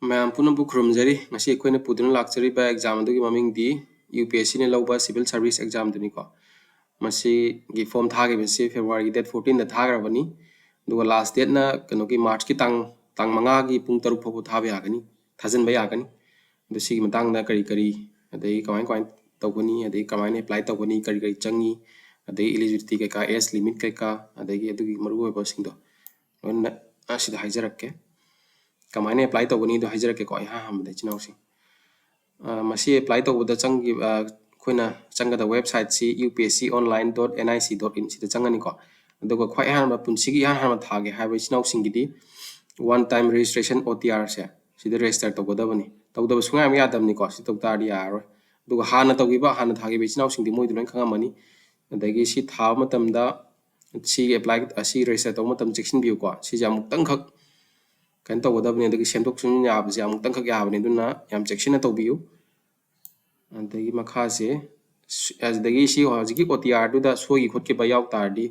ꯃꯌꯥꯝ ꯄꯨꯝꯅꯃꯛꯄꯨ ꯈꯨꯔꯨꯝꯖꯔꯤ ꯉꯁꯤ ꯑꯩꯈꯣꯏꯅ ꯄꯨꯗꯨꯅ ꯂꯥꯛꯆꯔꯤꯕ ꯑꯦꯛꯖꯥꯝ ꯑꯗꯨꯒꯤ ꯃꯃꯤꯡꯗꯤ UPSCꯅ ꯂꯧꯕ ꯁꯤꯚꯤꯜ ꯁꯥꯔꯚꯤꯁ ꯑꯦꯛꯖꯥꯝꯗꯨꯅꯤꯀꯣ ꯃꯁꯤꯒꯤ ꯐꯣꯔꯝ ꯊꯥꯈꯤꯕꯁꯤ ꯐꯦꯕ꯭ꯔꯨꯋꯥꯔꯤꯒꯤ ꯗꯦꯠ 14ꯗ ꯊꯥꯈ꯭ꯔꯕꯅꯤ ꯑꯗꯨꯒ ꯂꯥꯁ ꯗꯦꯠꯅ ꯃꯥꯔꯆꯀꯤ ꯇꯥꯡ 5ꯒꯤ ꯄꯨꯡ 6 ꯐꯥꯎꯕ ꯊꯥꯕ ꯌꯥꯒꯅꯤ ꯊꯥꯖꯤꯟꯕ ꯌꯥꯒꯅꯤ ꯑꯗꯨ ꯁꯤꯒꯤ ꯃꯇꯥꯡꯗ ꯀꯔꯤ ꯑꯗꯒꯤ ꯀꯃꯥꯏ ꯇꯧꯒꯅꯤ ꯑꯗꯒꯤ ꯀꯃꯥꯏꯅ ꯑꯦꯄ꯭ꯂꯥꯏ ꯇꯧꯒꯅꯤ ꯀꯔꯤ ꯆꯪꯉꯤ ꯑꯗꯒꯤ ꯏꯂꯤꯖꯤꯕꯤलिꯇꯤ ꯀꯩꯀꯥ ꯑꯦꯖ ꯂꯤꯃꯤꯠ ꯀꯩꯀꯥ ꯑꯗꯒꯤ ꯑꯗꯨꯒꯤ ꯃꯔꯨꯑꯣꯏꯕꯁꯤꯡꯗꯣ ꯂꯣꯏꯅ ꯑꯁꯤꯗ ꯍꯥꯏꯖꯔꯛꯀꯦ ꯀꯃꯥꯏꯅ ꯑꯦꯄ꯭ꯂꯥꯏ ꯇꯧꯒꯅꯤꯗꯣ ꯍꯥꯏꯖꯔꯛꯀꯦꯀꯣ ꯑꯍꯥꯟꯕꯗ ꯏꯆꯤꯟꯅꯥꯎꯁꯤꯡ ꯃꯁꯤ ꯑꯦꯄ꯭ꯂꯥꯏ ꯇꯧꯕꯗ ꯆꯪꯈꯤꯕ ꯑꯩꯈꯣꯏꯅ ꯆꯪꯒꯗꯕ ꯋꯦꯕꯁꯥꯏꯠꯁꯤ upsconline.nic.in ꯁꯤꯗ ꯆꯪꯒꯅꯤꯀꯣ ꯑꯗꯨꯒ ꯈ꯭ꯋꯥꯏ ꯑꯍꯥꯟꯕ ꯄꯨꯟꯁꯤꯒꯤ ꯏꯍꯥꯟ ꯍꯥꯟꯅ ꯊꯥꯒꯦ ꯍꯥꯏꯕ ꯏꯆꯤꯟꯅꯥꯎꯁꯤꯡꯒꯤꯗꯤ ꯋꯥꯟ ꯇꯥꯏꯝ ꯔꯦꯖꯤꯁꯇ꯭ꯔꯦꯁꯟ OTR ꯁꯦ ꯁꯤꯗ ꯔꯦꯖꯤꯁꯇꯔ ꯇꯧꯒꯗꯕꯅꯤ ꯇꯧꯗꯕ ꯁꯨꯡꯌꯥ ꯌꯥꯗꯕꯅꯤꯀꯣ ꯁꯤ ꯇꯧ ꯇꯥꯔꯗꯤ ꯌꯥꯔꯔꯣꯏ ꯑꯗꯨꯒ ꯍꯥꯟꯅ ꯊꯥꯈꯤꯕ ꯏꯆꯤꯟꯅꯥꯎꯁꯤꯡꯗꯤ ꯃꯣꯏꯗꯤ ꯂꯣꯏꯅ ꯈꯪꯉꯝꯃꯅꯤ ꯑꯗꯒꯤ ꯁꯤ ꯊꯥꯕ ꯃꯇꯝꯗ ꯁꯤꯒꯤ ꯑꯁꯤ ꯔꯦꯖꯤꯁꯇꯔ ꯇꯧꯕ ꯃꯇꯝꯗ ꯆꯦꯛꯁꯤꯟꯕꯤꯌꯨꯀꯣ ꯁꯤꯁꯦ ꯑꯃꯨꯛꯇꯪꯈꯛ ꯀꯩꯅꯣ ꯇꯧꯒꯗꯕꯅꯤ ꯑꯗꯒꯤ ꯁꯦꯝꯗꯣꯛ ꯁꯦꯝꯖꯤꯟ ꯌꯥꯕꯁꯦ ꯑꯃꯨꯛꯇꯪꯈꯛ ꯌꯥꯕꯅꯤ ꯑꯗꯨꯅ ꯌꯥꯝ ꯆꯦꯛꯁꯤꯟꯅ ꯇꯧꯕꯤꯌꯨ ꯑꯗꯒꯤ ꯃꯈꯥꯁꯦ ꯑꯗꯒꯤ ꯁꯤ ꯍꯧꯖꯤꯛꯀꯤ OTRꯗꯨꯗ ꯁꯣꯏꯈꯤ ꯈꯣꯠꯈꯤꯕ ꯌꯥꯎ ꯇꯥꯔꯗꯤ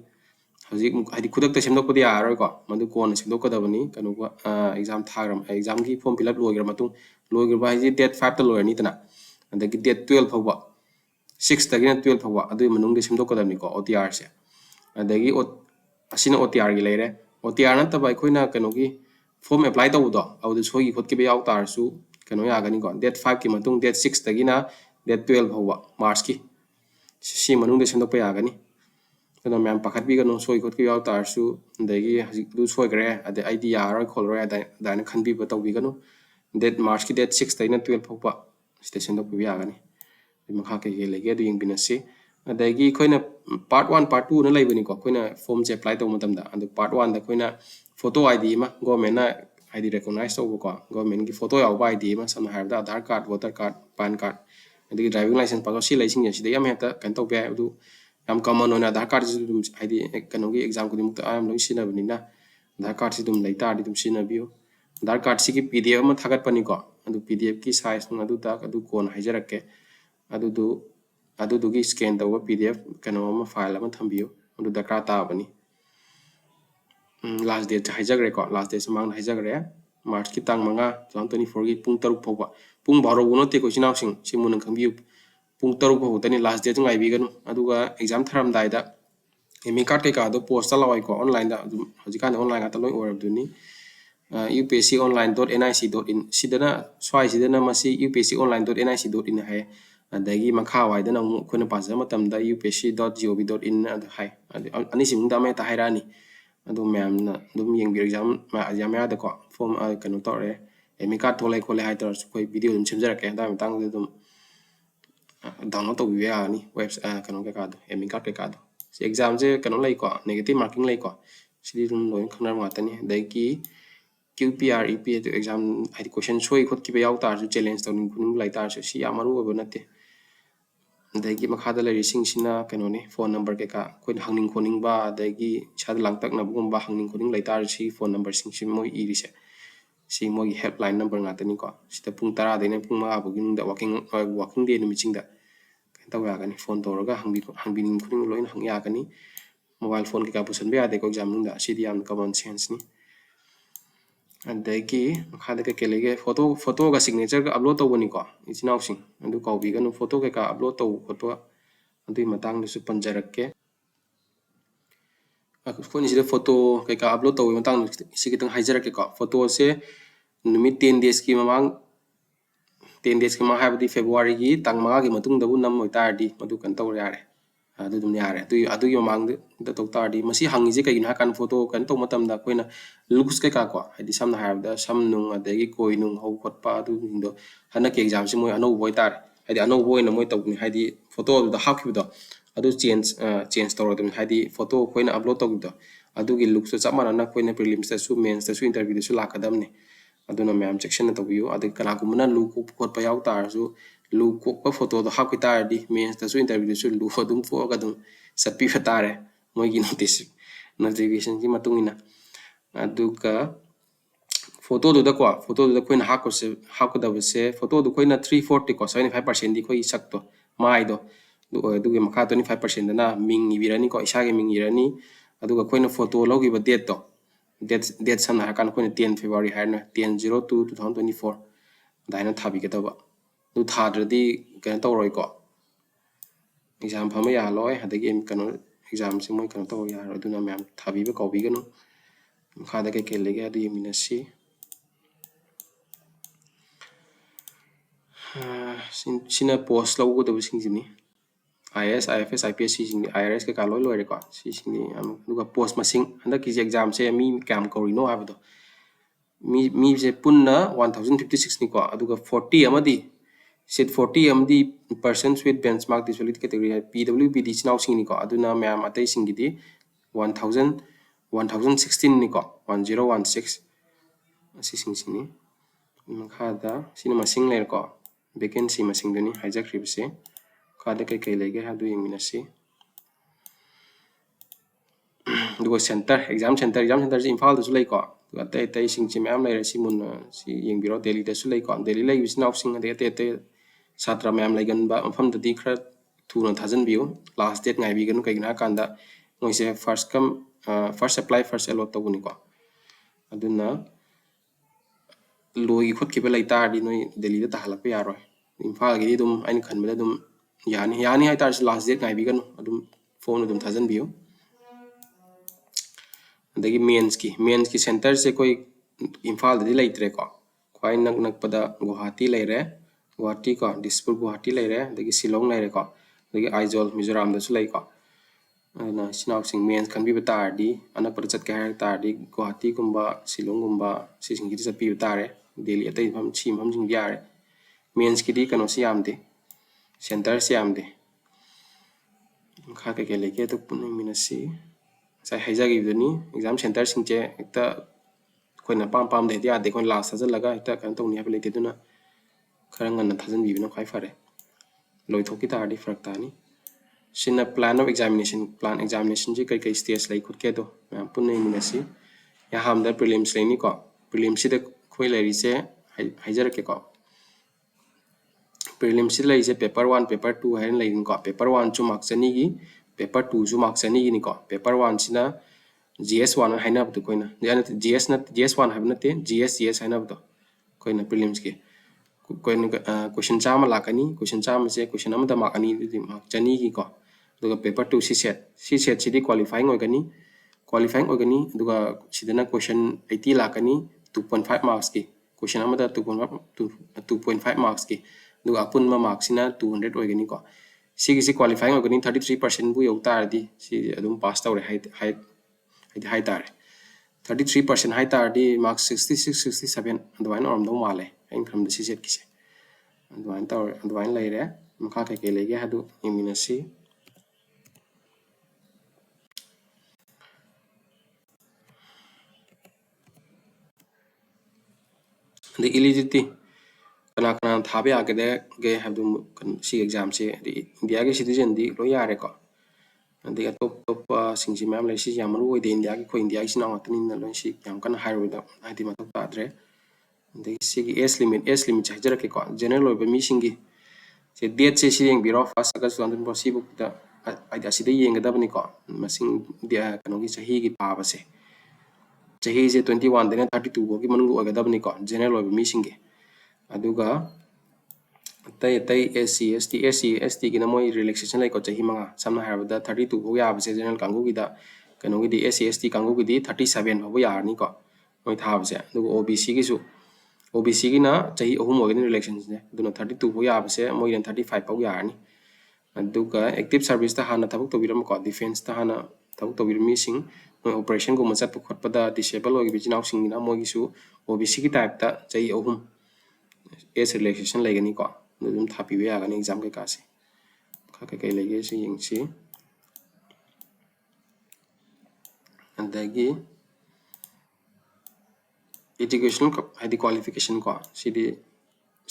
ꯍꯧꯖꯤꯛ ꯍꯥꯏꯗꯤ ꯈꯨꯗꯛꯇ ꯁꯦꯝꯗꯣꯛꯄꯗꯤ ꯌꯥꯔꯔꯣꯏꯀꯣ ꯃꯗꯨ ꯀꯣꯟꯅ ꯁꯦꯝꯗꯣꯛꯀꯗꯕꯅꯤ ꯑꯦꯛꯖꯥꯝꯒꯤ ꯐꯣꯔꯝ ꯐꯤꯜ ꯑꯞ ꯂꯣꯏꯈ꯭ꯔ ꯃꯇꯨꯡ ꯂꯣꯏꯈ꯭ꯔꯕ ꯍꯥꯏꯁꯦ ꯗꯦꯠ 5ꯇ ꯂꯣꯏꯔꯅꯤꯗꯅ ꯑꯗꯒꯤ ꯗꯦꯠ 12 ꯐꯥꯎꯕ 6ꯇꯒꯤꯅ 12 ꯐꯥꯎꯕ ꯑꯗꯨꯒꯤ ꯃꯅꯨꯡꯗ ꯁꯦꯝꯗꯣꯛꯀꯗꯕꯅꯤꯀꯣ OTRꯁꯦ ꯑꯗꯒꯤ ꯑꯁꯤꯅ OTRꯒꯤ ꯂꯩꯔꯦ OTR ꯅꯠꯇꯕ ꯑꯩꯈꯣꯏꯅ ꯐꯣꯔꯝ ꯑꯦꯄ꯭ꯂꯥꯏ ꯇꯧꯕꯗꯣ ꯑꯗꯨꯗ ꯁꯣꯏꯈꯤ ꯈꯣꯠꯈꯤꯕ ꯌꯥꯎ ꯇꯥꯔꯁꯨ ꯌꯥꯒꯅꯤꯀꯣ ꯗꯦꯠ 5ꯀꯤ ꯃꯇꯨꯡ ꯗꯦꯠ 6ꯇꯒꯤꯅ ꯗꯦꯠ 12 ꯐꯥꯎꯕ ꯃꯥꯔꯆꯀꯤ ꯁꯤ ꯃꯅꯨꯡꯗ ꯁꯦꯝꯗꯣꯛꯄ ꯌꯥꯒꯅꯤ ꯑꯗꯨꯅ ꯃꯌꯥꯝ ꯄꯥꯈꯠꯄꯤꯒꯅꯨ ꯁꯣꯏ ꯈꯣꯠꯈꯤꯕ ꯌꯥꯎ ꯇꯥꯔꯁꯨ ꯑꯗꯒꯤ ꯍꯧꯖꯤꯛ ꯁꯣꯏꯈ꯭ꯔꯦ ꯑꯗꯩ ꯑꯩꯗꯤ ꯌꯥꯔꯔꯣꯏ ꯈꯣꯠꯂꯔꯣꯏ ꯑꯗꯨꯃꯥꯏꯅ ꯈꯟꯕꯤꯕ ꯇꯧꯕꯤꯒꯅꯨ ꯃꯥꯔꯆꯀꯤ ꯗꯦꯠ 6ꯇꯒꯤꯅ 12 ꯐꯥꯎꯕ ꯁꯤꯗ ꯁꯦꯝꯗꯣꯛꯄꯤꯕ ꯌꯥꯒꯅꯤ ꯃꯈꯥ ꯀꯩ ꯂꯩꯒꯦ ꯑꯗꯨ ꯌꯦꯡꯃꯤꯟꯅꯁꯤ ꯑꯗꯒꯤ ꯑꯩꯈꯣꯏꯅ ꯄꯥꯔꯠ 1 ꯄꯥꯔꯠ 2ꯅ ꯂꯩꯕꯅꯤꯀꯣ ꯑꯩꯈꯣꯏꯅ ꯐꯣꯔꯝꯁꯦ ꯑꯦꯄ꯭ꯂꯥꯏ ꯇꯧꯕ ꯃꯇꯝꯗ ꯑꯗꯨ ꯄꯥꯔꯠ 1ꯗ ꯑꯩꯈꯣꯏꯅ ꯐꯣꯇꯣ ID ꯑꯃ ꯒꯣꯔꯃꯦꯟꯅ ꯍꯥꯏꯗꯤ ꯔꯦꯀꯣꯒꯅꯥꯏꯖ ꯇꯧꯕꯀꯣ ꯒꯣꯔꯃꯦꯟꯒꯤ ꯐꯣꯇꯣ ꯌꯥꯎꯕ ID ꯑꯃ ꯁꯝꯅ ꯍꯥꯏꯔꯕꯗ आधार कार्ड ꯚꯣꯇꯔ कार्ड ꯄꯥꯟ कार्ड ꯑꯗꯒꯤ ꯗ꯭राꯏꯚꯤꯡ ꯂꯥꯏꯁꯦꯟꯁ ꯄꯥꯁꯄꯣꯔꯠ ꯁꯤ ꯂꯩꯁꯤꯡꯁꯦ ꯁꯤꯗ ꯍꯦꯛꯇ ꯀꯩꯅꯣ ꯇꯧꯕ ꯌꯥꯏ ꯑꯗꯨ ꯌꯥꯝ ꯀꯃꯟ ꯑꯣꯏꯅ आधार कार्डꯁꯤꯁꯨ ꯑꯗꯨꯝ ꯍꯥꯏꯗꯤ ꯑꯦꯛꯖꯥꯝ ꯈꯨꯗꯤꯡꯃꯛꯇ ꯑꯌꯥꯝꯕ ꯂꯣꯏ ꯁꯤꯖꯤꯟꯅꯕꯅꯤꯅ आधार कार्डꯁꯤ ꯑꯗꯨꯝ ꯂꯩ ꯇꯥꯔꯗꯤ ꯑꯗꯨꯝ ꯁꯤꯖꯤꯟꯅꯕꯤꯌꯨ आधार कार्डꯁꯤꯒꯤ PDF ꯑꯃ ꯊꯥꯒꯠꯄꯅꯤꯀꯣ ꯑꯗꯨ PDFꯀꯤ ꯁꯥꯏꯖ ꯑꯗꯨ ꯀꯣꯟꯅ ꯍꯥꯏꯖꯔꯛꯀꯦ ꯑꯗꯨꯗꯨꯒꯤ ꯁ꯭ꯀꯦꯟ ꯇꯧꯕ PDF ꯑꯃ ꯐꯥꯏꯜ ꯑꯃ ꯊꯝꯕꯤꯌꯨ ꯑꯗꯨ ꯗꯔꯀꯥꯔ ꯇꯥꯕꯅꯤ ꯂꯥꯁ ꯗꯦꯠꯁꯦ ꯍꯥꯏꯖꯈ꯭ꯔꯦꯀꯣ ꯂꯥꯁ ꯗꯦꯠꯁꯦ ꯃꯥꯡꯗ ꯍꯥꯏꯖꯈ꯭ꯔꯦ ꯃꯥꯔꯆꯀꯤ ꯇꯥꯡ 5 2024ꯒꯤ ꯄꯨꯡ 6 ꯐꯥꯎꯕ ꯄꯨꯡ ꯕꯥꯔꯣꯕꯨ ꯅꯠꯇꯦꯀꯣ ꯏꯆꯤꯟꯅꯥꯎꯁꯤꯡ ꯁꯤ ꯃꯨꯟꯅ ꯈꯪꯕꯤꯌꯨ ꯄꯨꯡ 6 ꯐꯥꯎꯕꯇꯅꯤ ꯂꯥꯁ ꯗꯦꯠꯇꯨ ꯉꯥꯏꯕꯤꯒꯅꯨ ꯑꯗꯨꯒ ꯑꯦꯛꯖꯥꯝ ꯊꯥꯔꯝꯗꯥꯏꯗ ꯑꯦꯃꯤ ꯀꯥꯔꯗ ꯀꯩꯀꯥꯗꯣ ꯄꯣꯁꯇ ꯂꯥꯛꯑꯣꯏꯀꯣ ꯑꯣꯟꯂꯥꯏꯟꯗ ꯑꯗꯨꯝ ꯍꯧꯖꯤꯛꯀꯥꯟꯗꯤ ꯑꯣꯟꯂꯥꯏꯟ ꯉꯥꯛꯇ ꯂꯣꯏ ꯑꯣꯏꯔꯕꯗꯨꯅꯤ upsconline.nic.in ꯁꯤꯗꯅ ꯁ꯭ꯋꯥꯏꯁꯤꯗꯅ ꯃꯁꯤ upsconline.nic.in ꯍꯥꯏ ꯑꯗꯒꯤ ꯃꯈꯥꯋꯥꯏꯗꯅ ꯑꯃꯨꯛ ꯑꯩꯈꯣꯏꯅ ꯄꯥꯖꯕ ꯃꯇꯝꯗ upsc.gov.in ꯑꯗꯨ ꯍꯥꯏ ꯑꯅꯤꯁꯤ ꯃꯅꯨꯡꯗ ꯑꯃ ꯍꯦꯛꯇ ꯍꯥꯏꯔꯛꯑꯅꯤ ꯑꯗꯨ ꯃꯌꯥꯝꯅ ꯑꯗꯨꯝ ꯌꯦꯡꯕꯤꯌꯨ ꯑꯦꯛꯖꯥꯝ ꯃꯌꯥꯗꯀꯣ ꯐꯣꯔꯝ ꯀꯩꯅꯣ ꯇꯧꯔꯦ ꯑꯦꯃꯤ ꯀꯥꯔꯗ ꯊꯣꯛꯂꯛꯑꯦ ꯈꯣꯠꯂꯦ ꯍꯥꯏꯇꯥꯔꯁꯨ ꯑꯩꯈꯣꯏ ꯚꯤꯗꯤꯑꯣ ꯑꯗꯨꯝ ꯁꯦꯝꯖꯔꯛꯀꯦ ꯑꯗꯨꯒꯤ ꯃꯇꯥꯡꯗꯨꯗ ꯑꯗꯨꯝ ꯗꯥꯎꯟꯂꯣꯗ ꯇꯧꯕꯤꯕ ꯌꯥꯒꯅꯤ ꯀꯩꯀꯥꯗꯣ ꯑꯦꯃꯤ ꯀꯥꯔꯗ ꯀꯩꯀꯥꯗꯣ ꯁꯤ ꯑꯦꯛꯖꯥꯝꯁꯦ ꯂꯩꯀꯣ ꯅꯦꯒꯦꯇꯤꯚ ꯃꯥꯔꯀꯤꯡ ꯂꯩꯀꯣ ꯁꯤꯗꯤ ꯑꯗꯨꯝ ꯂꯣꯏꯅ ꯈꯪꯅꯕ ꯉꯥꯛꯇꯅꯤ ꯑꯗꯒꯤ QPR EP ꯑꯗꯨ ꯑꯦꯛꯖꯥꯝ ꯍꯥꯏꯗꯤ ꯀꯣꯏꯁꯟ ꯁꯣꯏ ꯈꯣꯠꯈꯤꯕ ꯌꯥꯎ ꯇꯥꯔꯁꯨ ꯆꯦꯂꯦꯟꯖ ꯇꯧꯅꯤꯡ ꯈꯣꯠꯅꯤꯡꯕ ꯂꯩ ꯇꯥꯔꯁꯨ ꯁꯤ ꯌꯥꯝ ꯃꯔꯨ ꯑꯣꯏꯕ ꯅꯠꯇꯦ ꯑꯗꯒꯤ ꯃꯈꯥꯗ ꯂꯩꯔꯤꯁꯤꯡꯁꯤꯅ ꯐꯣꯟ ꯅꯝꯕꯔ ꯀꯩꯀꯥ ꯑꯩꯈꯣꯏꯅ ꯍꯪꯅꯤꯡ ꯈꯣꯠꯅꯤꯡꯕ ꯑꯗꯒꯤ ꯏꯁꯥꯗ ꯂꯥꯡꯇꯛꯅꯕꯒꯨꯝꯕ ꯍꯪꯅꯤꯡ ꯈꯣꯠꯅꯤꯡ ꯂꯩ ꯇꯥꯔꯁꯨ ꯐꯣꯟ ꯅꯝꯕꯔꯁꯤꯡꯁꯤ ꯃꯣꯏ ꯏꯔꯤꯁꯦ ꯁꯤ ꯃꯣꯏꯒꯤ ꯍꯦꯜꯞꯂꯥꯏꯟ ꯅꯝꯕꯔ ꯉꯥꯛꯇꯅꯤꯀꯣ ꯁꯤꯗ ꯄꯨꯡ 10ꯗꯩꯅ ꯄꯨꯡ 5 ꯐꯥꯎꯒꯤ ꯃꯅꯨꯡꯗ ꯋꯥꯔꯀꯤꯡ ꯗꯦ ꯅꯨꯃꯤꯠꯁꯤꯡꯗ ꯀꯩꯅꯣ ꯇꯧꯕ ꯌꯥꯒꯅꯤ ꯐꯣꯟ ꯇꯧꯔꯒ ꯍꯪꯕꯤꯅꯤꯡ ꯈꯣꯠꯅꯤꯡ ꯂꯣꯏꯅ ꯍꯪ ꯌꯥꯒꯅꯤ ꯃꯣꯕꯥꯏꯜ ꯐꯣꯟ ꯀꯩꯀꯥ ꯄꯨꯁꯟꯕ ꯌꯥꯗꯦꯀꯣ ꯑꯦꯛꯖꯥꯝ ꯃꯅꯨꯡꯗ ꯑꯁꯤꯗꯤ ꯌꯥꯝꯅ ꯀꯃꯟ ꯁꯦꯟꯁꯅꯤ ꯑꯗꯒꯤ ꯃꯈꯥꯗ ꯀꯩ ꯂꯩꯒꯦ ꯐꯣꯇꯣꯒ ꯁꯤꯒꯅꯦꯆꯔꯒ ꯑꯞꯂꯣꯗ ꯇꯧꯕꯅꯤꯀꯣ ꯏꯆꯤꯟꯅꯥꯎꯁꯤꯡ ꯑꯗꯨ ꯀꯥꯎꯕꯤꯒꯅꯨ ꯐꯣꯇꯣ ꯀꯩꯀꯥ ꯑꯞꯂꯣꯗ ꯇꯧꯕ ꯈꯣꯠꯄ ꯑꯗꯨꯒꯤ ꯃꯇꯥꯡꯗꯁꯨ ꯄꯟꯖꯔꯛꯀꯦ ꯑꯩꯈꯣꯏꯅ ꯁꯤꯗ ꯐꯣꯇꯣ ꯀꯩꯀꯥ ꯑꯞꯂꯣꯗ ꯇꯧꯕꯒꯤ ꯃꯇꯥꯡꯗ ꯁꯤ ꯈꯤꯇꯪ ꯍꯥꯏꯖꯔꯛꯀꯦꯀꯣ ꯐꯣꯇꯣꯁꯦ ꯅꯨꯃꯤꯠ 10 ꯗꯦꯖꯀꯤ ꯃꯃꯥꯡ ꯍꯥꯏꯕꯗꯤ ꯐꯦꯕ꯭ꯔꯨꯋꯥꯔꯤꯒꯤ ꯇꯥꯡ 5ꯒꯤ ꯃꯇꯨꯡꯗꯕꯨ ꯅꯝ ꯑꯣꯏꯇꯥꯔꯗꯤ ꯃꯗꯨ ꯀꯩꯅꯣ ꯇꯧꯔꯦ ꯌꯥꯔꯦ ꯑꯗꯨ ꯑꯗꯨꯝ ꯌꯥꯔꯦ ꯑꯗꯨꯒꯤ ꯃꯃꯥꯡꯗ ꯇꯧ ꯇꯥꯔꯗꯤ ꯃꯁꯤ ꯍꯪꯉꯤꯁꯦ ꯀꯩꯒꯤꯅꯣ ꯍꯥꯏꯀꯥꯟꯗ ꯐꯣꯇꯣ ꯀꯩꯅꯣ ꯇꯧꯕ ꯃꯇꯝꯗ ꯑꯩꯈꯣꯏꯅ ꯂꯨꯛꯁ ꯀꯩꯀꯥ ꯀꯣ ꯍꯥꯏꯗꯤ ꯁꯝꯅ ꯍꯥꯏꯔꯕꯗ ꯁꯝ ꯅꯨꯡ ꯑꯗꯒꯤ ꯀꯣꯏ ꯅꯨꯡ ꯍꯧꯕ ꯈꯣꯠꯄ ꯑꯗꯨꯁꯤꯡꯗꯣ ꯍꯟꯗꯛꯀꯤ ꯑꯦꯛꯖꯥꯝꯁꯤ ꯃꯣꯏ ꯑꯅꯧꯕ ꯑꯣꯏꯇꯥꯔꯦ ꯍꯥꯏꯗꯤ ꯑꯅꯧꯕ ꯑꯣꯏꯅ ꯃꯣꯏ ꯇꯧꯕꯅꯤ ꯍꯥꯏꯗꯤ ꯐꯣꯇꯣ ꯑꯗꯨꯗ ꯍꯥꯞꯈꯤꯕꯗꯣ ꯑꯗꯨ ꯆꯦꯟꯖ ꯇꯧꯔꯗꯕꯅꯤ ꯍꯥꯏꯗꯤ ꯐꯣꯇꯣ ꯑꯩꯈꯣꯏꯅ ꯑꯞꯂꯣꯗ ꯇꯧꯈꯤꯕꯗꯣ ꯑꯗꯨꯒꯤ ꯂꯨꯛꯁꯇꯣ ꯆꯞ ꯃꯥꯟꯅꯅ ꯑꯩꯈꯣꯏꯅ ꯄ꯭ꯔꯤꯂꯤꯝꯁꯇꯁꯨ ꯃꯦꯟꯁꯇꯁꯨ ꯏꯟꯇꯔꯚ꯭ꯌꯨꯗꯁꯨ ꯂꯥꯛꯀꯗꯕꯅꯤ ꯑꯗꯨꯅ ꯃꯌꯥꯝ ꯆꯦꯛꯁꯤꯟꯅ ꯇꯧꯕꯤꯌꯨ ꯑꯗꯒꯤ ꯀꯅꯥꯒꯨꯝꯕꯅ ꯂꯨ ꯀꯣꯛꯄ ꯈꯣꯠꯄ ꯌꯥꯎ ꯇꯥꯔꯁꯨ ꯂꯨ ꯀꯣꯛꯄ ꯐꯣꯇꯣꯗꯣ ꯍꯥꯞꯈꯤ ꯇꯥꯔꯗꯤ ꯃꯦꯟꯁꯇꯁꯨ ꯏꯟꯇꯔꯚ꯭ꯌꯨꯗꯁꯨ ꯂꯨ ꯑꯗꯨꯝ ꯀꯣꯛꯑꯒ ꯑꯗꯨꯝ ꯆꯠꯄꯤꯕ ꯇꯥꯔꯦ ꯃꯣꯏꯒꯤ ꯅꯣꯇꯤꯐꯤꯀꯦꯁꯟꯒꯤ ꯃꯇꯨꯡ ꯏꯟꯅ ꯑꯗꯨꯒ ꯐꯣꯇꯣꯗꯨꯗ ꯑꯩꯈꯣꯏꯅ ꯍꯥꯞꯀꯗꯕꯁꯦ ꯐꯣꯇꯣꯗꯨ ꯑꯩꯈꯣꯏꯅ 3/4ꯀꯣ 75%ꯗꯤ ꯑꯩꯈꯣꯏꯒꯤ ꯁꯛꯇꯣ ꯃꯥꯏꯗꯣ ꯑꯗꯨ ꯑꯣꯏ ꯑꯗꯨꯒꯤ ꯃꯈꯥ 25%ꯗꯅ ꯃꯤꯡ ꯏꯕꯤꯔꯅꯤꯀꯣ ꯏꯁꯥꯒꯤ ꯃꯤꯡ ꯏꯔꯅꯤ ꯑꯗꯨꯒ ꯑꯩꯈꯣꯏꯅ ꯐꯣꯇꯣ ꯂꯧꯈꯤꯕ ꯗꯦꯠꯇꯣ date samna hakan ko 10 February haina 10/02/2024 daina thabi ke taba du thadradi kan tawroi ko exam phama ya loi hadagi kano exam se moi kano taw ya ro duna ma'am thabi be ko bi gano khada ke lege adu yeminasi sina post law go do sing jini IAS IFS IPS sing IRS ke kaloi loi ko si sing ni am duga post masing handa ki exam se mi kam ko rino habdo mi je punna 1056 ni ko aduga 40 amadi set 40 amdi persons with benchmark disability category PWBD sinau sing ni ko aduna ma'am atai sing gidi 1016 ni ko 1016 si sing sing ni khada sina masing ler ko vacancy masing dani hijack ribse khada kai lege ha du yeminasi duga center exam center ji imphal da su lei ko tai sing chi ma'am lai si mun si yeng biro Delhi da su lei ko Delhi lai sinau sing de te satra ma'am lai gan ba mafam da di khra thuna thajan biu last date ngai bi gan kai na kan da moi se first apply first allot to ni ko aduna loi khot ki belai tar di noi Delhi da tahalak pe yaroi imphal gi dum ain khan bela dum yani hai tar last date ngai bi gan adum phone dum thajan biu adagi mains ki center se koi imphal da di leitre ko khwai nak pada Guwahati leire Guwahati ko Dispur Guwahati leire adagi Shillong leire ko adagi Aizawl Mizoram da su lei ko na sinau sing mains kan bi batar di anak pada chat ka tar di Guwahati kumba Shillong kumba si sing gi chat bi batare Delhi atai pham chim pham jing biare mains ki di kano si amde center si amde kha ke leke to punai minasi sai haijagi duni exam center singche ekta koina pam de dia de kon last sa laga ekta kan to ni ha lete duna khara ngan thajan bi bina khai fare loi thoki ta di farak ta ni sina plan of examination ji kai stage lai khut ke do punai minasi ya ham da prelims lai ni ko prelims si de khoi lai ri se haijar ke ko prelims si lai se paper 1 paper 2 hain lai ko paper 1 chu mark chani gi paper 2 chu mark chani gi ni ko paper 1 sina GS1 haina bu koina GS1 habna te GS haina bu koina prelims ke koina question chama lakani question chama se question amada mark ani di mark chani gi ko duga paper 2 si set sidi qualifying ogani duga sidana question 80 lakani 2.5 marks ki question amada 2.5 marks ki duga apun ma marks sina 200 ogani ko si qualifying ogani 33% bu yautar di si adum pass tawre hai tar 33% hai tar di marks 66 67 adwain oram do male ain kham de si set ki se adwain lai re makha ke lege hadu iminasi the eligibility kana thabe agade ge hadu si exam se India ge citizen di lo yare ko andi top singji ma'am lai si yamaru oi de India ko India gi sinaw atani na lo si yam kana hairu da adi ma tok adre andi si gi age limit chajara ke ko general oi ba mi singi se date se si yeng biro first August 2004 si bu da ai da si de yeng da bani ko masing dia kano gi chahi gi pa ba se chahi se 21 dena 32 bo gi manung oi da bani ko general oi ba mi singi aduga tai SC gi na moi relaxation lai ko chahi manga samna harabada 32 bo ya ba se general kangu gi da kano gi di SC kangu gi di 37 bo ya ni ko moi tha ba se aduga OBC gi na chahi ahum ogani relaxation ne duna 32 bo ya ba se moi 35 bo ya ni aduga active service ta hana thabuk to biram ko defense ta hana thabuk to biram mi sing moi operation go machat pu khot pada disable ogi bijinaw sing na moi gi su OBC gi type ta chahi ahum age relaxation lai gani ko dum thapi we agani exam ke kasi kha ke lege si yeng si andagi educational hadi qualification ko sidi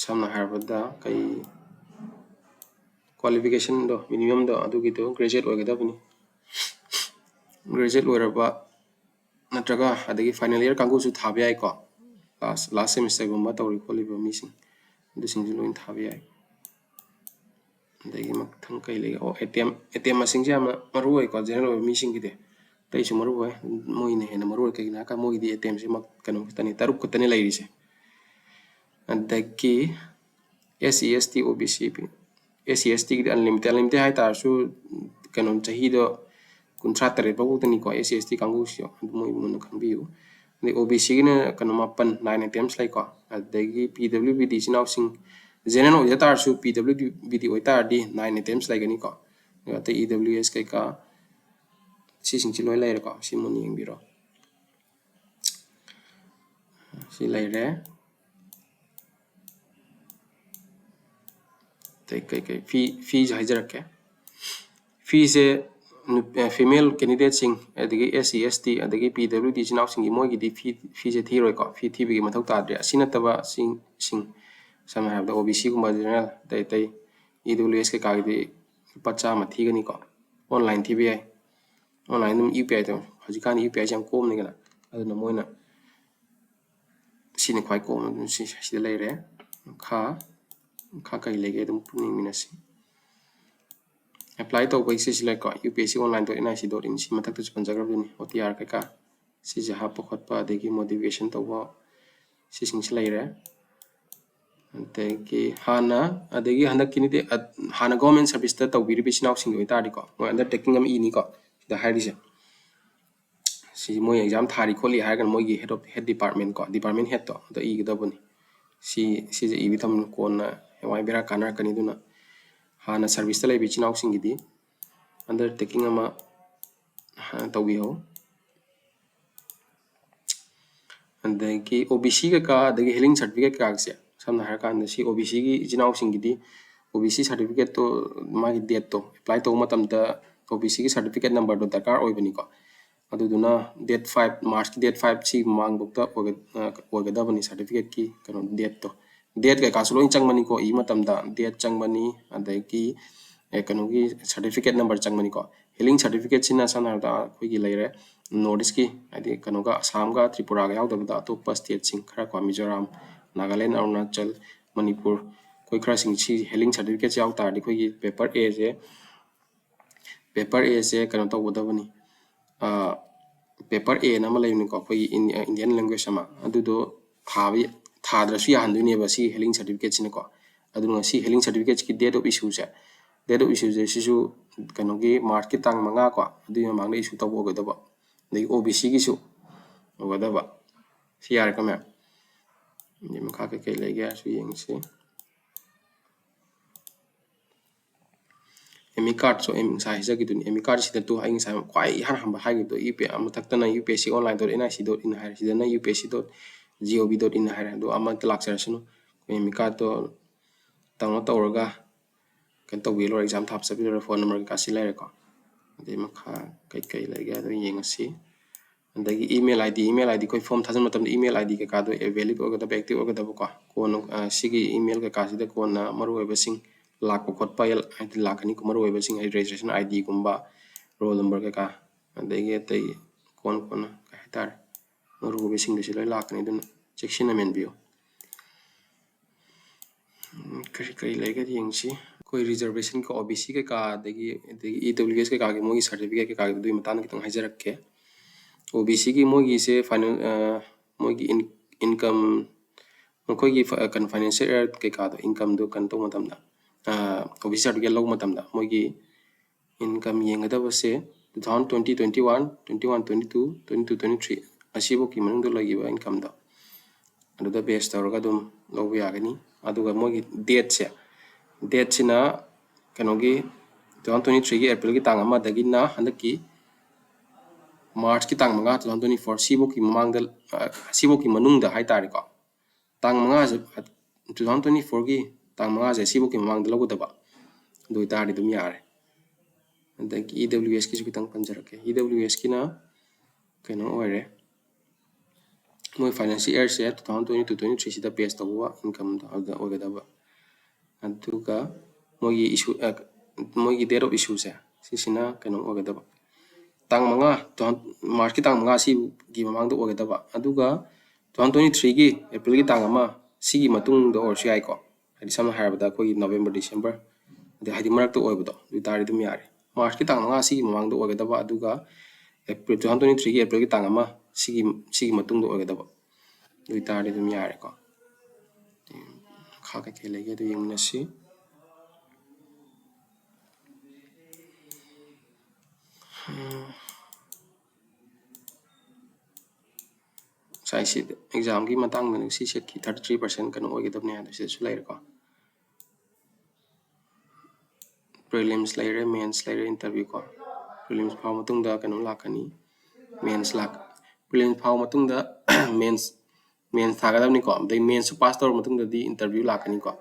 samna harbada kai qualification do minimum do adugi to graduate oigada bani graduate oiraba natraga adagi final year kangu su thabi ai ko last semester gumba tawri kholiba mising du sing loin thabi ai adagi mak thang kai le o ATM masing ja ma maru ai ko general mising gi de taisu maru hoy moi ne hena maru ke na ka moi di ATM se mak kanu tani taruk ko tani lairi se adaki SEST OBC SEST gi unlimited hai tar su kanu chahi do kuntra tare babu tani ko SEST kangu sio moi mun kan biu ni OBC gi ne kanu mapan 9 ATMs lai ko adagi PWBD sinau sing general oi tar su PWBD oi tar di 9 ATMs lai gani ko ta EWS kai ka si sing chi loi lai ko si mun yeng biro si lai re kai fee hajar ke fee se female candidate sing adagi SC ST adagi PWD sinau sing moi gi di fee se thiroi ko fee thi bi mathau ta dre asina taba sing sama have the OBC kuma general tai EWS ke ka gi pacha ma thi gani ko online thi bi ai online dum UPI to hajikani UPI jam kom ni gana aduna moina sini khwai kom si lai re kha kai lege dum puni minasi apply to bai si like ko UPSC online.nic.in si mathak tu panjagrab ni OTR ka si ja ha pokhot pa degi motivation to wa si sing lai re ante ki hana adegi hanak kini de hana government service ta to biri bisinaw sing oi ta di ko mo undertaking am ini ko da hari se si mo exam thari kholi har gan mo gi head department ko department head to da i da bani si je i bitam ko na wai bera kanar kani duna hana service ta lai bisinaw sing gi di undertaking ama tawi ho andagi OBC ka adagi healing certificate ka se samna har kan si OBC gi jinau sing gi di OBC certificate to ma gi date to apply to matam da OBC gi certificate number do dakar oi bani ko aduduna date 5 March ki date 5 si mang bukta oga da bani certificate ki kano date to date ka kasu loin chang mani ko i matam da date chang mani adagi kano gi certificate number chang mani ko healing certificate sina sana da khoi gi leire notice ki adi kano ga Assam ga Tripura ga yaw da to pa state sing khara ko Mizoram Nagaland Arunachal Manipur koi khara sing chi healing certificate yaw ta di khoi gi paper A se kano to da bani paper A na ma leini ko khoi Indian language sama adu do thadra su ya handu ne ba si healing certificate sina ko adu no si healing certificate ki date of issue se date of issue je sisu kano gi March ki tang manga ko adu ya mang issue to bo ga da ba nei OBC gi su ga da ba si yar ka ma ni ma kha ke le ga su yeng se emi card so em sai ja gi dun emi card si da to haing sai kwai han ham ba ha gi to UP am tak ta na UPSC online.nic.in ha si da na upsc.gov.in ha do am ta lak ser sunu emi card to tang no to ga kan to wi lo exam thap sa bi lo phone number ka si lai ko de ma kha kai lai ga do yeng si andagi email ID koi form thajan matam email ID ka do available ga da active ga da ko no sigi email ka si da ko na maru eba sing lak ko khot pa yel ID lakani ko maru eba sing registration ID kumba roll number ka andagi tai kon ka hitar maru eba sing de si lai lakani dun section amen bio kai lai ga yeng si koi reservation ko OBC ka dagi EWS ka gi mo certificate ka du matan ki tong hajarak ke OBC ki mogi se final mogi income mokoi gi kan financial year ke ka do income do kan to matam da OBC certificate lo matam da mogi income yenga da se 2020 21 22 23 asibo ki manung do lagi ba income da adu da base tor ga dum lo ya gani adu ga mogi date sina kanogi 2023 gi April ki tang ama da gi na handaki March ki tang manga 2024 sibo ki mamang da sibo ki manung da hai tari ko tang manga 2024 ki tang manga je sibo ki mamang da logo da ba do tari dum yare and then EWS ki su tang panjar ke EWS ki na kano ore moi financial year se 2022 23 sida base to wa income da oga da ba antuka moi issue moi date of issue se sisina kano oga da ba tang manga March ki tang manga si gi mamang do oga da ba aduga 2023 gi April ki tang ama si gi matung do or si ai ko hadi sam har ba da ko November December de hadi marak to oiba do du tari dum yare March ki tang manga si gi mamang do oga da ba aduga April 2023 April ki tang ama sigi matung do oigdaba dui tari dum yare ko kha ka lege do yimna si sai si exam ki matang na si set ki 33% kan oigdab ne ado si su lair ko prelims lair mains lair interview ko prelims phaw matung da kan lakani mains lak prelims phaw matung da mains thagadab ni ko dai mains pass tor matung da di interview lakani ko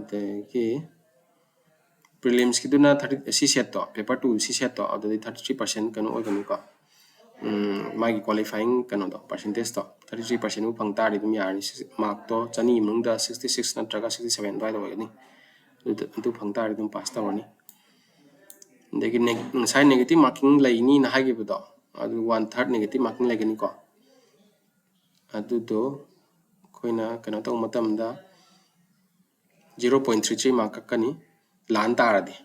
de ki prelims ki duna 30 si set to paper 2 si set to ado 33% kan oigani ko magi qualifying kano do percentage to 33% u phang tari dum yani mark to chani mung da 66 natraga 67 dai do ni du phang tari dum pass tawani degi sai negative marking lai ni na hagi budo adu 1/3 negative marking lai gani ko adu do koina kano to matam da 0.33 mark kani lan taradi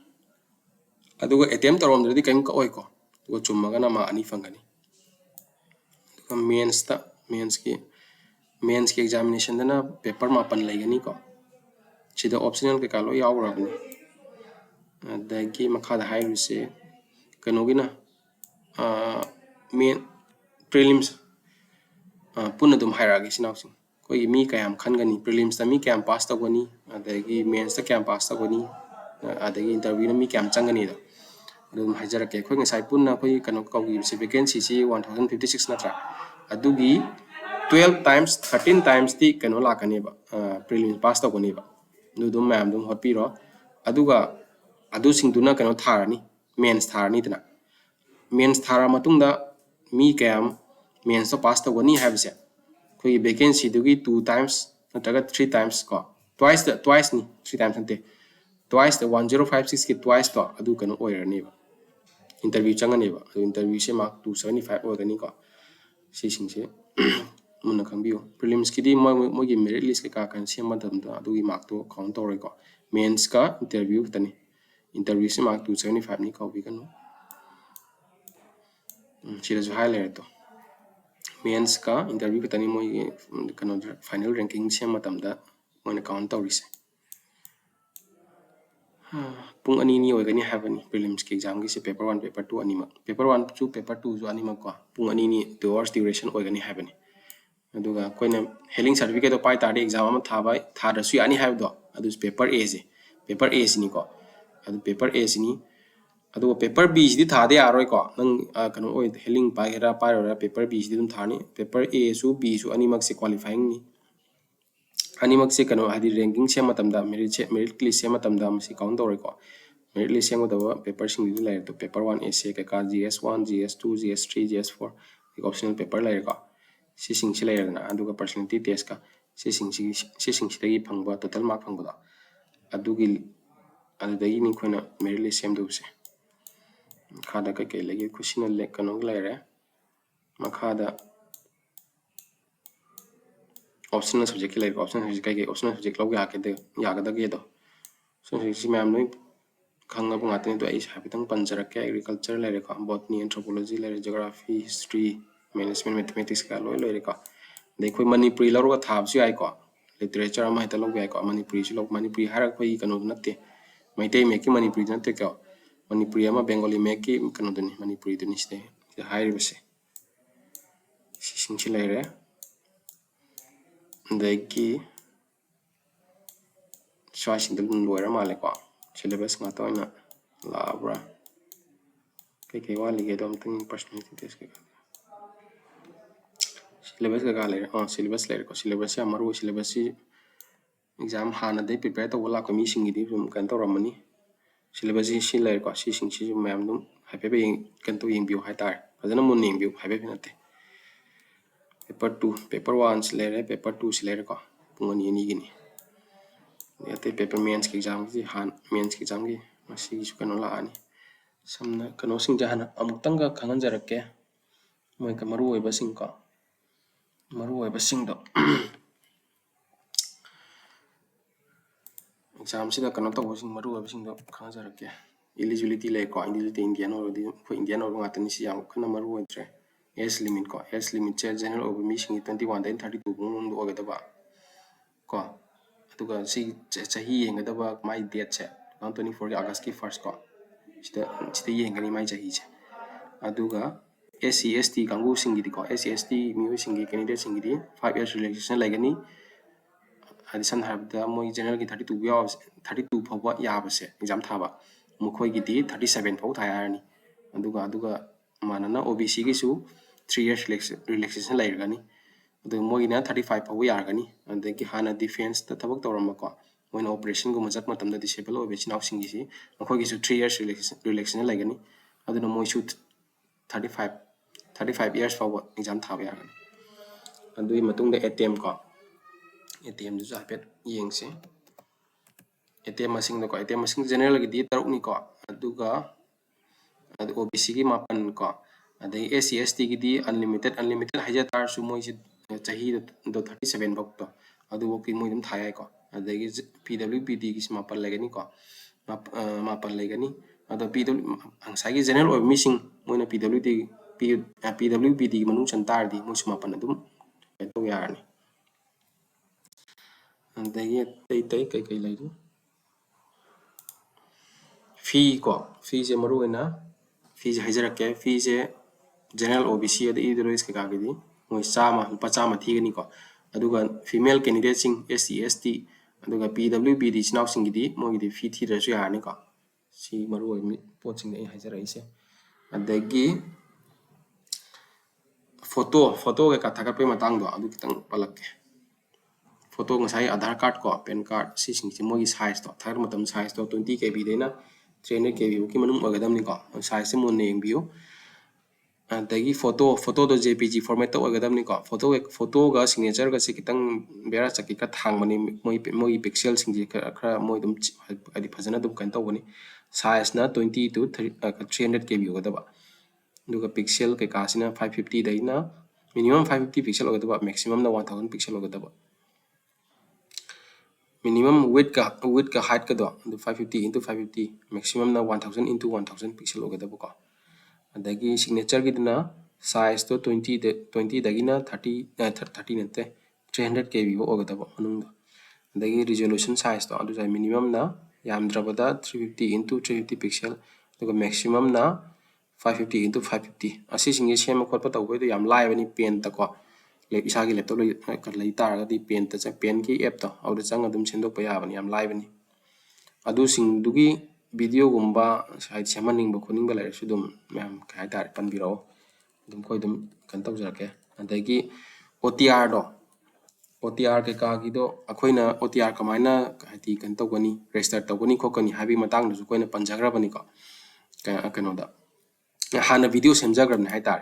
aduga attempt torom dadi kaim ka oi ko go chummaga na ma ani fangani mains ki examination dana paper mapan laigani ko sida optional ke kalo yawrabni adagi makhada hairuse kanogina main prelims punna dum hairagi sinawsing koi mi kayam khangani prelims ta mi kayam pass tawani adagi mains ta kayam pass tawani adagi interview na mi kayam changani da adum hajara ke khoi ngasai punna khoi kano kawgi se vacancy si 1056 natra adugi 12 times 13 times ti kano lakani ba prelims pass tawani ba nu dum ma'am dum hotpiro aduga adu singduna kano tharani mains tharani tana mains thara matungda mi kayam mains to pass tawani habse koi vacancy dugi 2 times nataga 3 times ko twice ni 3 times ante twice the 1056 ki twice to adu kano oirani ba interview changani ba interview se mark 275 ogani ko si singse muna khangbiu prelims ki di mo gi merit list ka kan sema dam da adu gi mark to count tor ko mains ka interview tani interview se mark 275 ni ko bi kanu sira ju highlight to mains ka interview tani mo gi kanu final ranking sema dam da mo na count tor ise pung ani ni oigani habani prelims ki exam gi se paper 1 paper 2 anima paper 1 chu paper 2 ju anima ko pung ani ni 2 hours duration oigani habani aduga koina healing certificate pai tari exam ama thabai thada su ani habdo adu paper A se paper A sini ko adu paper A sini adu paper B di thade aroi ko nang kanu oi healing pai era pai ora paper B di dum thani paper A su B su ani mak se qualifying ni ani mak se kanu hadi ranking se matam da merit list se matam da masi count ore ko merit list se ngoda paper sing di lai to paper 1 essay ka GS1 GS2 GS3 GS4 optional paper lai ko si sing si lai na aduga personality test ka si sing si dagi phangba total mark phangba da adugi adagi ni khoina merit list sem do se khada ka ke lagi question le kanu lai re makhada optional subject like optional subject kai optional subject lo ya ke de ya ga da ge do so si ma'am noi khanga bu ngate to ai sa bitang panjara ke agriculture le re ka botany anthropology le geography history management mathematics ka lo le ka de khoi manipuri lo ro thab su ai ko literature ma ta lo ga ko manipuri su lo manipuri har khoi kanu natte mai te me ki manipuri natte ka manipuri ama bengali me ki kanu duni manipuri duni ste hai ri bese si sing si le re dagi swasing dum loira male ko syllabus ngato na labra ke wali ge dom ting personality test ke syllabus ka gale syllabus le ko syllabus ya maru syllabus si exam hana dai prepare to wala ko mi singi di rum kan to ramani syllabus si le ko si sing si ma'am dum happy be kan to ying biu hai tar adana mun ning biu happy be nate paper 2 paper 1 le paper 2 le ko pungani ni gini yate paper mains ki exam ki han mains ki exam ki masi su kanu la ani samna kanu sing jahana amuktang ga khangan jarake moi ka maru oi ba sing ko maru oi ba sing do exam sida kanu to sing maru oi ba sing do khangan jarake eligibility lay ko eligibility Indian or Indian or ngatani si yang kana maru entre age limit ko age limit che general over mi singi 21 then 32 bung do ga daba ko aduga si chahi yenga daba mai date che 2024 ki August ki first ko sida yengani mai chahi che aduga SC ST kangu singi ko SC ST mi singi candidate singi di 5 years relaxation lagani addition habda moi general ki 32 yaw 32 phawa yabase exam thaba mukhoi gi di 37 phau thayarani aduga manana OBC gi su 3 years relaxation lairgani adu moi na 35 phau yargani adagi hana defense ta thabak tawrama ko moina operation gu majak matam da disable obe chinaw singi si mukhoi gi su 3 years relaxation laigani aduna moi su 35 years phau exam thaba yargani adui matung da ATM ko ATM du japet yengse ATM masing da ko ATM masing general gi di taruk ni ko aduga adu OBC gi mapan ko adai SC ST gi di unlimited haja tar su moi si chahi do 37 bok to adu ki moi dum thayai ko adai PWBD gi mapan legani ko mapan legani adu PW angsai gi general or missing moina PWBD gi manung chantar di moi su mapan adum to yarni adai tai kai lagi fee ko fee je maru na fee je hajarake fee je general OBC adi idrois ke kagidi moi chama lupa chama thigani ko aduga female candidate sing SC ST aduga PWBD chinaw singidi moi di fee thi rasu yani ko si maru mi pot sing ai hajarai se adagi photo ke katha ka pe matang do adu kitang palakke photo ngasai Aadhaar card ko pen card si sing si moi size to thar matam size to 20 KB dena 300 KB ki manung ogadam ni ko size mo ne view adagi photo do JPG format to ogadam ni ko photo ga signature ga si kitang bera chaki ka thang mani moi pixel sing ji khara moi dum adi phajana dum kan to bani size na 20 to 300 KB ogadaba duga pixel ke ka sina 550 daina minimum 550 pixel ogadaba maximum na 1000 pixel ogadaba minimum width ka height ka do 550 into 550 maximum na 1000 into 1000 pixel ogadaba ko adagi signature gi na size to 20 dagina 30 nate 300 KB bo ogadaba manung adagi resolution size to adu minimum na yamdrabada 350 into 350 pixel aduga maximum na 550 into 550 asi singi sema khotpa tawbe do yam lai bani pen ta ko isa gi laptop ka lai tar ga di pen ta pen ki app to auda chang adum sendok pa ya bani yam lai bani adu sing dugi video gumba sai semaning ba khoning ba lai su dum mem kai tar pan biro dum koi dum kan taw jarake adagi OTR ke ka gi do akoina OTR kamaina hati kan taw gani register taw gani khokani habi matang du koina panjagra bani ko kano da hana video semjagrabni hai tar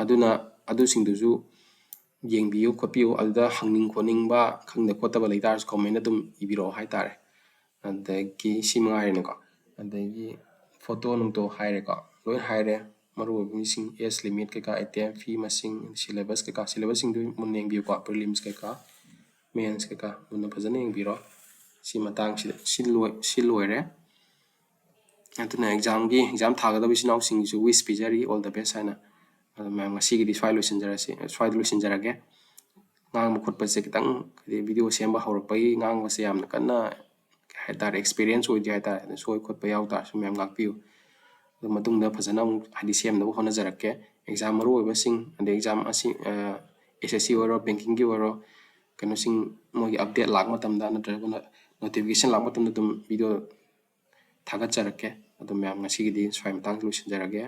aduna adu sing du ju yengbiu khopiu alda hangning khoning ba khangda khotaba lai tar comment adum ibiro hai tar adagi simangai ne ko adagi photo nung to haire ko loi haire maru mising age limit ke ka ATM fee masing syllabus ke ka syllabus sing du mun neng biu ko prelims ke ka mains ke ka mun phajana eng biro si matang si loire aduna exam thaga da bisinaw sing ju wish pijari all the best haina ma'am ngasi gi swai loisin jarage ngang mu khotpa se kitang video semba haurak pai ngang wa se yamna kanna haidar experience oi di haidar soi khotpa yaw tar su ma'am ngak piu matung da phajana hadi sem da hona jarake exam maru oi basing ande exam asi SSC oro banking gi oro kano sing mogi update lag matam da na notification lag matam dum video thagat jarake adum ma'am ngasi gi swai matang loisin jarage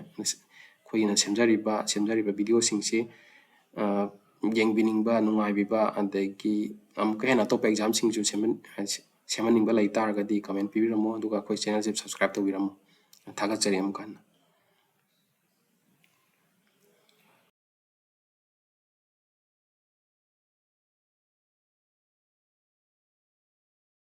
khoina semjariba video singsi yengbining ba nungai biba adagi amka hena top exam sing ju semaning ba lai tar ga di comment pibiramo aduga khoi channel subscribe to biramo thagat jari am kan